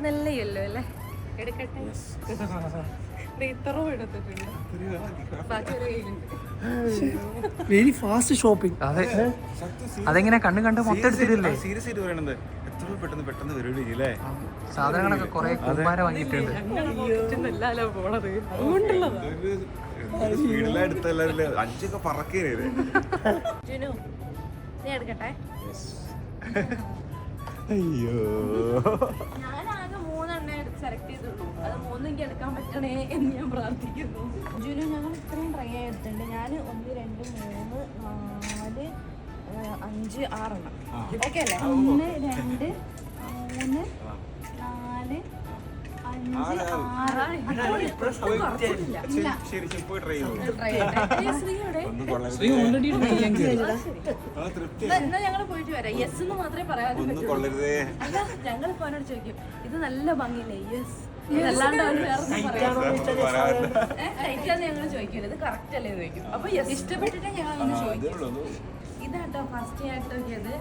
നല്ല യെല്ലോ അല്ലേ? എടുക്കട്ടെ. ഇത്ര എടുത്തിട്ടുണ്ട് ബാക്കി ഒരു കയ്യിലുണ്ട്. Very fast shopping. അതെ അതെങ്ങനെ കണ്ണ് കണ്ട് മൊത്തം എടുത്തിട്ടില്ലേ? സീരിയസ് ആയിട്ട് പറയണത് എത്ര പെട്ടെന്ന് വരുവില്ലേ? സാധനങ്ങളൊക്കെ കുറെ കുമാര വാങ്ങിയിട്ടുണ്ട്. എല്ലാലോ പോണത് അതുകൊണ്ടുള്ളതാ. സ്പീഡിലെടുത്തല്ലേ 5 ഒക്കെ പറക്കേനേ. ജുനു നീ എടുക്കട്ടെ. അയ്യോ ഞാനാകെ 3 സെലക്ട് ചെയ്തുള്ളൂ. അത് 3 എനിക്ക് എടുക്കാൻ പറ്റണേ എന്ന് ഞാൻ പ്രാർത്ഥിക്കുന്നു. ജുനു ഞങ്ങൾ ഇത്രയും ട്രൈ ചെയ്തിട്ടുണ്ട്. ഞാൻ 1 2 3 4 5 6 എണ്ണം ഓക്കെ അല്ലേ? 1 2 3 4 5 6 ശരി പോയി ട്രൈ ചെയ്തു. ശ്രീ ഓൾറെഡി എന്നാ ഞങ്ങൾ പോയിട്ട് വരാം. യെസ് എന്ന് മാത്രമേ പറയാതെ ഒന്നും കൊള്ളരുതേ. അല്ല ഞങ്ങൾ പോനോട് ചോദിക്കും ഇത് നല്ല ഭംഗിയില്ലേ? യെസ്. അല്ലാണ്ട് അവർ വേറെ കഴിക്കാന്ന് ഞങ്ങൾ ചോദിക്കില്ല. ഇത് കറക്റ്റ് അല്ലേ ചോദിക്കും. അപ്പൊ യെസ് ഇഷ്ടപ്പെട്ടിട്ട് ഞങ്ങൾ ഒന്ന് ചോദിക്കും. ഇതാട്ടോ ഫസ്റ്റ് ആയിട്ട് നോക്കിയത്.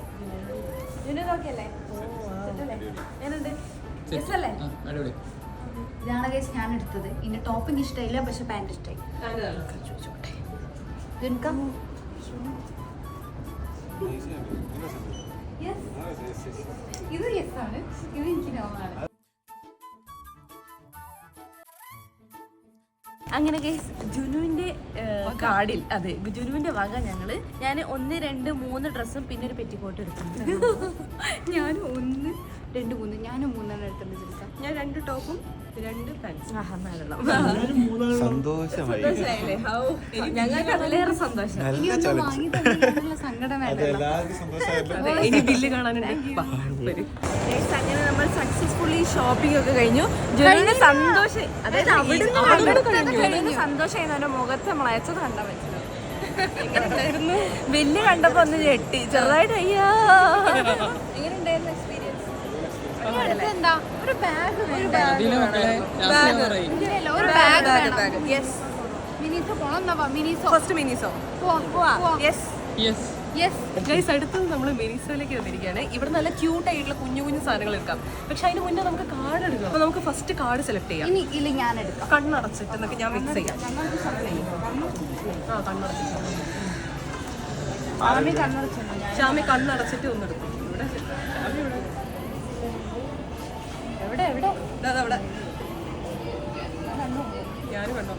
നോക്കിയല്ലേ ഞാനുണ്ട് യെസ് അല്ലേ? അടിപൊളി. ഇതാണ് ഗൈസ് ഞാൻ എടുത്തത്. ഇനി ടോപ്പ് എനിക്ക് ഇഷ്ടമില്ല, പക്ഷെ പാന്റ് ഇഷ്ടമായി. ഇത് യെസ് ആണ്, ഇത് എനിക്ക് നോ ആണ്. അങ്ങനെ ഗൈസ് ജുനുവിന്റെ കാർഡിൽ അതെ ജുനുവിന്റെ വക ഞാൻ 1 2 3 ഡ്രസ്സും പിന്നെ ഒരു പെറ്റിക്കോട്ട് എടുത്തിട്ടുണ്ട്. ഞാൻ 1 2 3 ഞാനും 3 എടുത്തിട്ടുണ്ട് ചിരിക്കാം. ഞാൻ 2 ടോപ്പും 2 പാൻസും. സന്തോഷമായി. ഞങ്ങൾക്ക് അതിലേറെ സന്തോഷം. ഇനി ഒന്നും വാങ്ങി തന്നില്ല സങ്കടം വേണ്ട. എല്ലാവർക്കും സന്തോഷമായല്ലോ. ഇനി ബില്ല് കാണാനുണ്ട്. അങ്ങനെ നമ്മൾ സക്സസ്ഫുള്ളി ഷോപ്പിംഗ് ഒക്കെ കഴിഞ്ഞു. ജുനുവിന് സന്തോഷം, അതായത് അവിടുന്ന് സന്തോഷം ചെയ്യുന്നവന്റെ മുഖത്ത് നമ്മൾ അയച്ചത് കണ്ടാൻ പറ്റുന്നത്. എങ്ങനെയുണ്ടായിരുന്നു? ബില്ല് കണ്ടപ്പോ ഒന്ന് ഞെട്ടി ചെറുതായിട്ട്. അയ്യോ എങ്ങനെയുണ്ടായിരുന്നു എക്സ്പീരിയൻസ്? എന്താ ഒരു ബാഗ് അതിലെ മക്കളെ ലാസ്റ്റ് പറയും. ഒരു ബാഗ് യെസ്. മിനിസോ പോണം. Miniso first Miniso yes yes yes. Guys അടുത്തത് നമ്മൾ മിനിസോയിലേക്ക് വന്നിരിക്കുകയാണ്. ഇവിടെ നല്ല ക്യൂട്ട് ആയിട്ടുള്ള കുഞ്ഞു കുഞ്ഞു സാധനങ്ങൾ എടുക്കാം. പക്ഷെ അതിന് മുന്നേ നമുക്ക് കാർഡ് എടുക്കാം. അപ്പൊ നമുക്ക് ഫസ്റ്റ് കാർഡ് സെലക്ട് ചെയ്യാം. ഇനി ഇല്ല ഞാൻ എടുക്കാം. കണ്ണടച്ചിട്ട് എന്നൊക്കെ ഞാൻ മിക്സ് ചെയ്യാം. ഷാമി കണ്ണടച്ചിട്ട് ഒന്നെടുക്കും. എവിടെ എവിടെ അവിടെ ഞാനും കണ്ടോ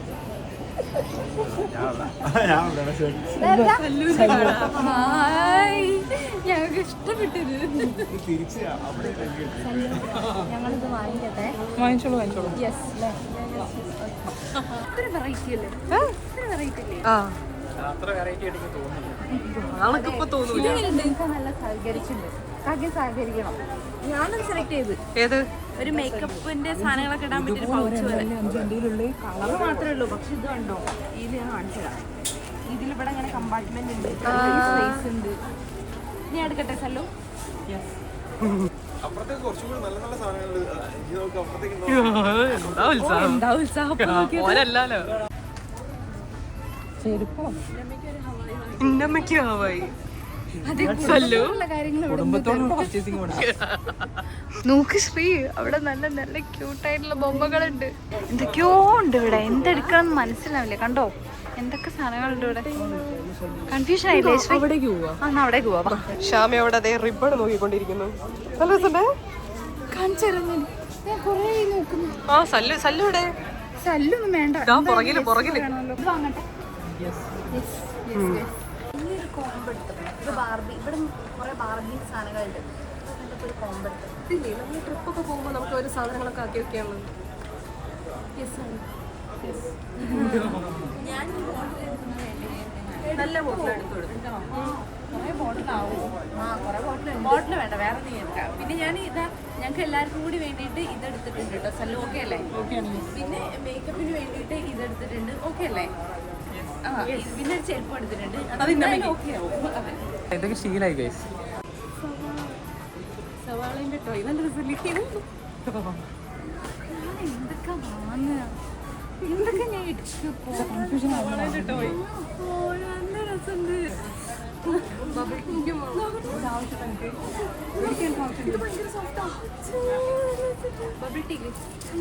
ഞങ്ങൾക്ക് ഇഷ്ടപ്പെട്ടത്. തിരിച്ച് അവിടെ ഞങ്ങളിത് വാങ്ങിക്കട്ടെ. വാങ്ങിച്ചോളൂ. യെസ് അല്ലേ? ഒരു വെറൈറ്റി അല്ലേ? ഒരു വെറൈറ്റി അല്ലേ? അത്ര വെറൈറ്റി ആയിട്ട് തോന്നുന്നില്ല. ആൾക്ക് ഇപ്പൊ തോന്നൂല. നിങ്ങൾക്ക് നല്ല സഹകരിച്ചിട്ടുണ്ട്. സഹകരിക്കണം. ഞാനത് സെലക്ട് ചെയ്ത് ഏത് ഒരു മേക്കപ്പിന്റെ സാധനങ്ങളൊക്കെ ഇടാൻ പറ്റിയ ഒരു പൗച്ച് പോലെ. കളർ മാത്രമേ ഉള്ളൂ. പക്ഷെ ഇത് കണ്ടോ, ഇത് ഞാൻ കാണിച്ചു തരാം. ഇതിലിവിടെ ഇങ്ങനെ കമ്പാർട്ട്മെന്റ് ഉണ്ട്, സ്പേസ് ഉണ്ട്. ഞാൻ എടുക്കട്ടെ സല്ലു? അപ്പുറത്തേക്ക് കുറച്ചുകൂടി നല്ല നല്ല സാധനങ്ങൾ അപ്പുറത്തേക്ക് എന്താ ഉത്സാഹം ഇന്നമ്മയ്ക്ക് ഹവായി. നോക്ക് ശ്രീ, അവിടെ നല്ല നല്ല ക്യൂട്ടായിട്ടുള്ള ബൊമ്മകളുണ്ട്. എന്തൊക്കെയോ ഉണ്ട് ഇവിടെ. എന്തെടുക്കണം മനസ്സിലാവില്ല. കണ്ടോ എന്തൊക്കെ സാധനങ്ങളുണ്ട് ഇവിടെ. കൺഫ്യൂഷൻ ആയില്ലേ ശ്രീ? അവിടേക്ക് പോവാ. അവിടേക്ക് പോവാ. ഷാമി അവിടെ അതേ റിബൺ നോക്കിക്കൊണ്ടിരിക്കുന്നു. നല്ല രസമുണ്ട്. കാണിച്ചിരുന്നു ഞാൻ കുറേ നോക്കുന്നു. ആ സല്ലു ഇവിടെ സല്ലൊന്നും വേണ്ട. പുറകില് ഇത് വാങ്ങട്ടെ. ഇനിയൊരു കോംബോ എടുത്തു. ഇത് ബാർബി. ഇവിടെ കുറെ ബാർബി സാധനങ്ങളുണ്ട്. ഒരു കോംബോ എടുത്തു. ഇല്ലേ നമ്മൾ ട്രിപ്പൊക്കെ പോകുമ്പോൾ നമുക്ക് ഒരു സാധനങ്ങളൊക്കെ ആക്കി വെക്കാനുള്ളത്. നല്ല ബോട്ടിൽ എടുത്തു കൊടുക്കും. കുറേ ബോട്ടിലാവും. ബോട്ടിൽ വേണ്ട, വേറെ എന്തെങ്കിലും എടുക്കാം. പിന്നെ ഞാൻ ഇതാ ഞങ്ങൾക്ക് എല്ലാവർക്കും കൂടി വേണ്ടിയിട്ട് ഇതെടുത്തിട്ടുണ്ട് കേട്ടോ. സല്ലു ഓക്കെ അല്ലേ? പിന്നെ മേക്കപ്പിന് വേണ്ടിയിട്ട് ഇതെടുത്തിട്ടുണ്ട്. ഓക്കെ അല്ലേ? ആ പിന്നെ ഒരു ചെരുപ്പ് എടുത്തിട്ടുണ്ട്. അത് ഓക്കെ ആവും. ഇതൊക്കെ ശീലായി ഗൈസ്. സവാളിന്റെ ടോയ് നല്ല രസമില്ലേ? എന്തൊക്കെ വാങ്ങുക, എന്തൊക്കെ ഞാൻ എടുക്കും. സവാളിന്റെ ടോയ് നല്ല രസമുണ്ട്. ബബിൾ ടീ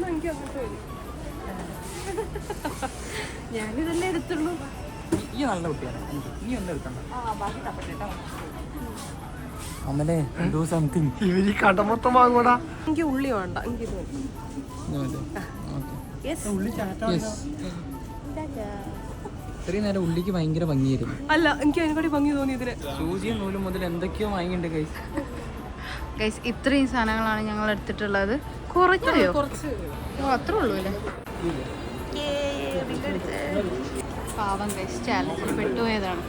എനിക്ക് അങ്ങോട്ട് ഞാനിതല്ലേ എടുത്തുള്ളൂ. ഈ നല്ല കുട്ടിയാണ് നീ ഒന്നും എടുക്കണ്ട. അമലേ ഡു സംതിങ്. ഇവര് കട മൊത്തം വാങ്ങൂടാ. എനിക്ക് ഉള്ളി വേണ്ട, എനിക്ക് ഇത് മതി. ഇത്രയും നേരം ഉള്ളിക്ക് ഭയങ്കര ഭംഗിയായിരുന്നു. അല്ല, എനിക്ക് അതിനെക്കാട്ടി ഭംഗി തോന്നി ഇതിന്. സൂചിയും നൂലും മുതൽ എന്തൊക്കെയോ വാങ്ങിയിട്ടുണ്ട് ഗൈസ്. ഗൈസ് ഇത്രയും സാധനങ്ങളാണ് ഞങ്ങൾ എടുത്തിട്ടുള്ളത്. കുറഞ്ഞോ? കുറച്ച് അത്രേ ഉള്ളൂ അല്ലേ? പാവം ഗൈസ് ചാലഞ്ചിൽ പെട്ടുപോയതാണ്.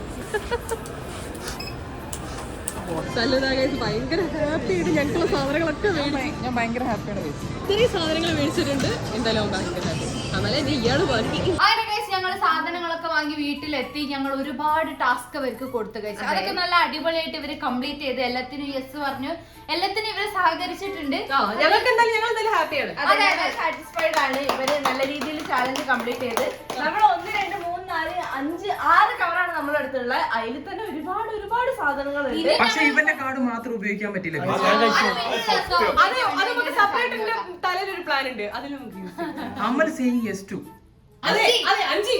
ഭയങ്കര ഹാപ്പി ആയിട്ട് ഞങ്ങളെ സാധനങ്ങളൊക്കെ ഞാൻ ഭയങ്കര ഹാപ്പിയാണ് ഗൈസ്. ഇത്രയും സാധനങ്ങൾ മേടിച്ചിട്ടുണ്ട്. എന്തായാലും ഭയങ്കര ഹാപ്പി. അതല്ലേ ഇയാള് ബാക്കി. അങ്ങനെ ഗൈസ് ഞങ്ങൾ സാധനങ്ങളൊക്കെ വാങ്ങി വീട്ടിലെത്തി. ഞങ്ങൾ ഒരുപാട് ടാസ്ക് അവർക്ക് കൊടുത്തു ഗൈസ്. അതൊക്കെ നല്ല അടിപൊളിയായിട്ട് ഇവര് കംപ്ലീറ്റ് ചെയ്ത് എല്ലാത്തിനും യെസ് പറഞ്ഞു. എല്ലാത്തിനും ഇവര് സഹകരിച്ചിട്ടുണ്ട്. ഞങ്ങൾക്ക് എന്തായാലും ഹാപ്പിയാണ്. സാറ്റിസ്ഫൈഡ് ആണ്. ഇവര് നല്ല രീതിയിൽ ചാലഞ്ച് കംപ്ലീറ്റ് ചെയ്ത് നമ്മൾ 1, 2, 3, 4, 5, 6 കവറാണ് നമ്മൾ എടുത്തുള്ളത്. അതിൽ തന്നെ ഒരുപാട് സാധനങ്ങളുണ്ട്. പക്ഷെ ഇവന്റെ കാർഡ് മാത്രം ഉപയോഗിക്കാൻ പറ്റില്ല. നമുക്ക് സെപ്പറേറ്റ് തലയിലൊരു പ്ലാൻ ഉണ്ട്. അതിൽ നമുക്ക് യൂസ് ചെയ്യാം. അമൽ സേയിങ് യെസ് ടു. അതെ 5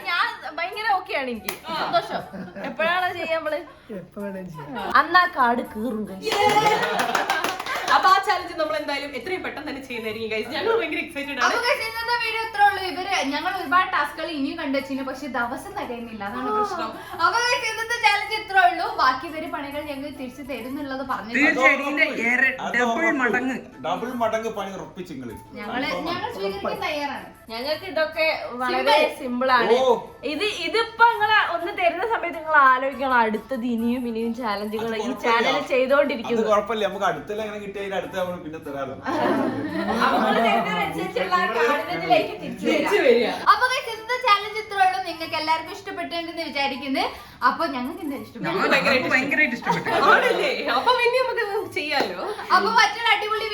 ഞാൻ ഭയങ്കര ഓക്കെയാണ്. എനിക്ക് സന്തോഷം. എപ്പോഴാണ് ചെയ്യാൻ നമ്മള് എപ്പോ വേണേലും ചെയ്യാം. അന്ന് ആ കാർഡ് കീറും. അപ്പൊ ആ ചാലഞ്ച് നമ്മൾ എന്തായാലും എത്രയും പെട്ടെന്ന് തന്നെ ചെയ്യുന്നതായിരിക്കും ഗൈസ്. ഞങ്ങൾ ഭയങ്കര എക്സൈറ്റഡ് ആണ്. അപ്പൊ guys, ഇന്നത്തെ വീഡിയോ ഇത്രേ ഉള്ളൂ. ഞങ്ങൾ ഒരുപാട് ടാസ്കുകൾ ഇനിയും കണ്ടുവച്ചിരുന്നു, പക്ഷെ ദിവസം തരുന്നില്ല, അതാണ് പ്രശ്നം. അപ്പൊ guys, ഇന്നത്തെ ചാലഞ്ച് ഇത്രേ ഉള്ളൂ. ബാക്കി ഇവര് പണികൾ ഞങ്ങൾ തിരിച്ചു തരുന്നുള്ളത് പറഞ്ഞു. ഡബിൾ മടങ്ങ് പണി ഉറപ്പിച്ചു ഞങ്ങൾ സ്വീകരിക്കാൻ തയ്യാറാണ്. ഞങ്ങൾക്ക് ഇതൊക്കെ വളരെ സിമ്പിൾ ആണ്. ഇതിപ്പോ നിങ്ങൾ ഒന്ന് തരുന്ന സമയത്ത് നിങ്ങൾ ആലോചിക്കണം അടുത്തത് ഇനിയും ചാലഞ്ചുകൾ ഈ ചാനൽ ചെയ്തോണ്ടിരിക്കുന്നു. കുഴപ്പമില്ല, നമുക്ക് അടുത്തല്ല അങ്ങനെ കിട്ടിയ അടുത്ത നമ്മൾ പിന്നെ തരാലോ. അപ്പൊ guys, ഇന്നത്തെ ചാലഞ്ച് ഇത്രേ ഉള്ളൂ. നിങ്ങൾക്ക് എല്ലാവർക്കും ഇഷ്ടപ്പെട്ടുണ്ടെന്ന് വിചാരിക്കുന്നത്. അപ്പൊ ഞങ്ങൾക്ക് എന്തായാലും ഇഷ്ടപ്പെട്ടു. ഭയങ്കരമായിട്ട് ഇഷ്ടപ്പെട്ടു. ആണല്ലേ? അപ്പൊ പിന്നെ നമുക്ക് ചെയ്യാലോ. അപ്പൊ മറ്റൊരു അടിപൊളി